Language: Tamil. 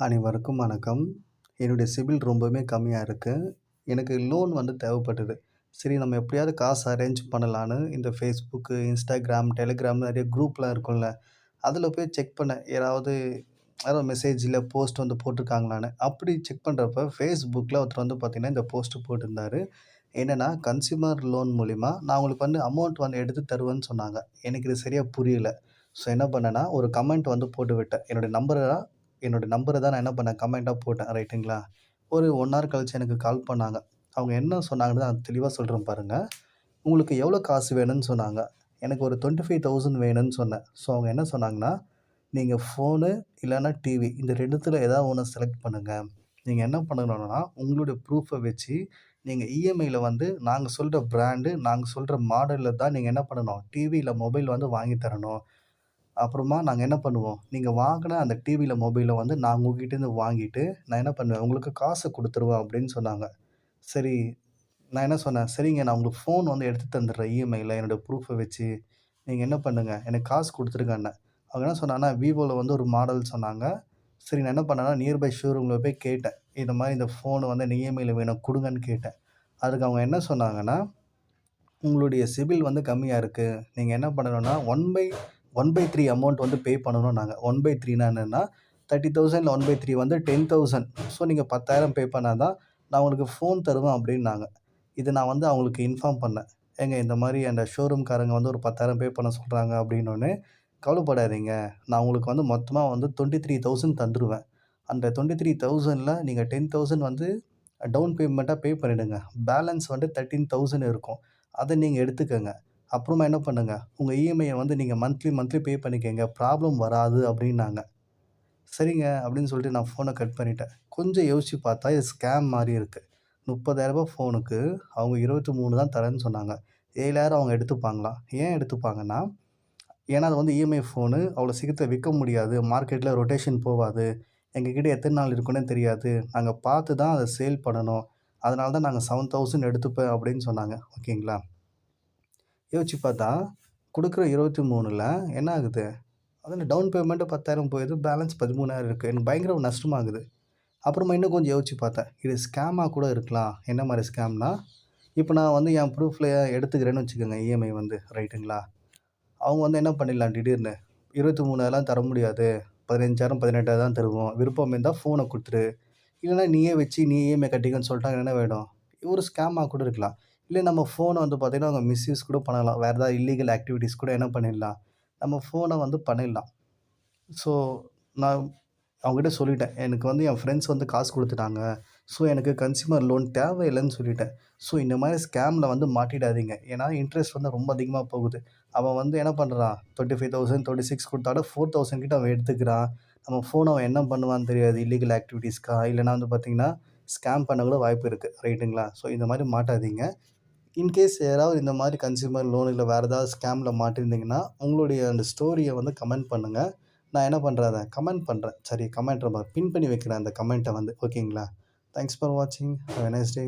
அனைவருக்கும் வணக்கம். என்னுடைய சிபில் ரொம்பவுமே கம்மியா இருக்கு. எனக்கு லோன் வந்து தேவைப்பட்டது. சரி நம்ம எப்படியாவது காசு அரேஞ்ச் பண்ணலான்னு இந்த Facebook, Instagram, Telegram நெறைய குரூப்லாம் இருக்கும்ல. அதில போய் செக் பண்ணேன். யாராவது மெசேஜ் இல்ல போஸ்ட் வந்து போட்டுருக்காங்களான்னு. அப்படி செக் பண்றப்ப Facebookல ஒருத்தர் வந்து பார்த்தீங்கன்னா, இந்த போஸ்ட் போட்டிருந்தாரு. என்னன்னா, கன்சியூமர் லோன் மூலியமா நான் உங்களுக்கு வந்து அமௌண்ட் வந்து எடுத்து தருவேன்னு சொன்னாங்க. எனக்கு இது சரியா புரியல. ஸோ என்ன பண்ணேன்னா, ஒரு கமெண்ட் வந்து போட்டு விட்டேன். என்னோட நம்பர தான் நான் என்ன பண்ணேன், கமெண்ட்டா போட்டேன். ரைட்டுங்களா. ஒரு 1 ஹவர் கழிச்சு எனக்கு கால் பண்ணாங்க. அவங்க என்ன சொன்னாங்கன்னு நான் தெளிவா சொல்றேன் பாருங்க. உங்களுக்கு எவ்வளோ காசு வேணும்னு சொன்னாங்க. எனக்கு ஒரு 25,000 வேணும்னு சொன்னேன். ஸோ அவங்க என்ன சொன்னாங்கன்னா, நீங்க ஃபோனு இல்லன்னா டிவி இந்த 2த்துல ஏதாவது ஒண்ணு செலக்ட் பண்ணுங்க. நீங்க என்ன பண்ணணும்னா, உங்களுடைய ப்ரூஃப வச்சு நீங்க இஎம்ஐல வந்து நாங்க சொல்ற பிராண்டு, நாங்க சொல்ற மாடல்ல தான் நீங்க என்ன பண்ணணும், டிவி இல்ல மொபைல் வந்து வாங்கி தரணும். அப்புறமா நாங்க என்ன பண்ணுவோம், நீங்க வாங்குன அந்த டிவில, மொபைல வந்து நான் உங்ககிட்டேருந்து வாங்கிட்டு, நான் என்ன பண்ணுவேன், உங்களுக்கு காசு குடுத்துருவேன் அப்படின்னு சொன்னாங்க. சரி, நான் என்ன சொன்னேன், சரிங்க நான் உங்களுக்கு ஃபோன் வந்து எடுத்து தந்துடுறேன் இஎம்ஐல என்னோட ப்ரூஃப வச்சு. நீங்க என்ன பண்ணுங்க, எனக்கு காசு குடுத்துருங்கன்னேன். அவங்க என்ன சொன்னாங்கன்னா, விவோல வந்து ஒரு மாடல் சொன்னாங்க. சரி நான் என்ன பண்ணேன்னா, நியர்பை ஷோரூம்ல போய் கேட்டேன். இந்த மாரி இந்த ஃபோன் வந்து இஎம்ஐல வேணும் குடுங்கன்னு கேட்டேன். அதுக்கு அவங்க என்ன சொன்னாங்கன்னா, உங்களுடைய சிபில் வந்து கம்மியா இருக்கு. நீங்க என்ன பண்ணணும்னா 1/3 அமௌண்ட் வந்து பே பண்ணணும்னாங்க. 1/3ன்னா என்னன்னா 30,000ல 1/3 வந்து 10,000. ஸோ நீங்க 10,000 பே பண்ணா தான் நான் உங்களுக்கு ஃபோன் தருவேன் அப்டின்னாங்க. இது நான் வந்து அவங்களுக்கு இன்ஃபார்ம் பண்ணேன். ஏங்க இந்த மாரி அந்த ஷோரூம்காரங்க வந்து ஒரு 10,000 பே பண்ண சொல்றாங்க அப்டின்னோனே, கவலைப்படாதீங்க. நான் உங்களுக்கு வந்து மொத்தமா வந்து 23,000 தந்துருவேன். அந்த 23,000ல நீங்க 10,000 வந்து டவுன் பேமெண்ட்டா பே பண்ணிடுங்க. பேலன்ஸ் வந்து 13,000 இருக்கும். அத நீங்க எடுத்துக்கங்க. அப்புறமா என்ன பண்ணுங்க, உங்க இஎம்ஐய வந்து நீங்க மந்த்லி பே பண்ணிக்கங்க. ப்ராப்ளம் வராது அப்டின்னாங்க. சரிங்க அப்படின்னு சொல்லிட்டு நான் ஃபோன கட் பண்ணிட்டேன். கொஞ்சம் யோசிச்சு பார்த்தா இது ஸ்கேம் மாரி இருக்கு. ரூ. 30,000 ஃபோனுக்கு அவங்க 23 தான் தரேன்னு சொன்னாங்க. 7,000 அவங்க எடுத்துப்பாங்களாம். ஏன் எடுத்துப்பாங்கன்னா, ஏன்னா அது வந்து இஎம்ஐ ஃபோனு அவ்வளோ சீக்கிரத்தில விக்க முடியாது. மார்க்கெட்ல ரொட்டேஷன் போவாது. எங்ககிட்ட எத்தன நாள் இருக்குன்னே தெரியாது. நாங்க பார்த்து தான் அத சேல் பண்ணணும். அதனால தான் நாங்க 7,000 எடுத்துப்பேன் அப்படின்னு சொன்னாங்க. ஓகேங்களா. யோசிச்சு பார்த்தா, குடுக்குற 23ல என்ன ஆகுது? அதில டவுன் பேமெண்ட் 10,000 போயிடுது. பேலன்ஸ் 13,000 இருக்கு. எனக்கு பயங்கர நஷ்டமாகுது. அப்புறமா இன்னும் கொஞ்சம் யோசிச்சு பார்த்தேன். இது ஸ்கேமா கூட இருக்கலாம். என்ன மாரி ஸ்கேம்னா, இப்ப நான் வந்து என் ப்ரூஃப்ல எடுத்துக்கிறேன்னு வச்சுக்கோங்க இஎம்ஐ வந்து ரைட்டுங்களா. அவங்க வந்து என்ன பண்ணிடலாம் திடீர்னு 23,000லாம் தர முடியாது. 15,000 18,000 தான் தருவோம். விருப்பம் இருந்தா ஃபோன குடுத்துரு. இல்லன்னா நீயே வச்சு நீ இஎம்ஐ கட்டிக்கன்னு சொல்லிட்டா என்ன ஆயிடும்? ஒரு ஸ்கேமா கூட இருக்கலாம். இல்ல நம்ம ஃபோன வந்து பார்த்தீங்கன்னா, அவங்க மிஸ்யூஸ் கூட பண்ணலாம். வேற ஏதாவது இல்லீகல் ஆக்டிவிட்டீஸ் கூட என்ன பண்ணிடலாம்? நம்ம ஃபோன வந்து பண்ணிடலாம். ஸோ, நான் அவங்ககிட்ட சொல்லிட்டேன். எனக்கு வந்து என் ஃப்ரெண்ட்ஸ் வந்து காசு குடுத்துட்டாங்க. ஸோ, எனக்கு கன்சியூமர் லோன் தேவையில்லன்னு சொல்லிட்டேன். ஸோ, இந்த மாரி ஸ்கேம்ல வந்து மாட்டிடாதீங்க. ஏன்னா, இன்ட்ரெஸ்ட் வந்து ரொம்ப அதிகமா போகுது. அவன் வந்து என்ன பண்றான், 25,000 26 குடுத்தாலும் 4,000 கிட்ட அவன் எடுத்துக்கிறான். நம்ம ஃபோன அவன் என்ன பண்ணுவான்னு தெரியாது. இல்லீகல் ஆக்டிவிட்டீஸ்க்கா, இல்லன்னா வந்து பார்த்தீங்கன்னா, ஸ்கேம் பண்ண கூட வாய்ப்பு இருக்கு. ரைட்டுங்களா? ஸோ, இந்த மாரி மாட்டாதீங்க. இன்கேஸ் யாராவது இந்த மாரி கன்சியூமர் லோன் இல்ல வேற ஏதாவது ஸ்கேம்ல மாட்டியிருந்தீங்கன்னா, உங்களுடைய அந்த ஸ்டோரிய வந்து கமெண்ட் பண்ணுங்க. நான் என்ன பண்றேன் அத கமெண்ட் பண்றேன். சரி கமெண்ட்ற பார் பின் பண்ணி வைக்கிறேன் அந்த கமெண்ட்ட வந்து. ஓகேங்களா? தேங்க்ஸ் ஃபார் வாட்சிங். Have a nice day.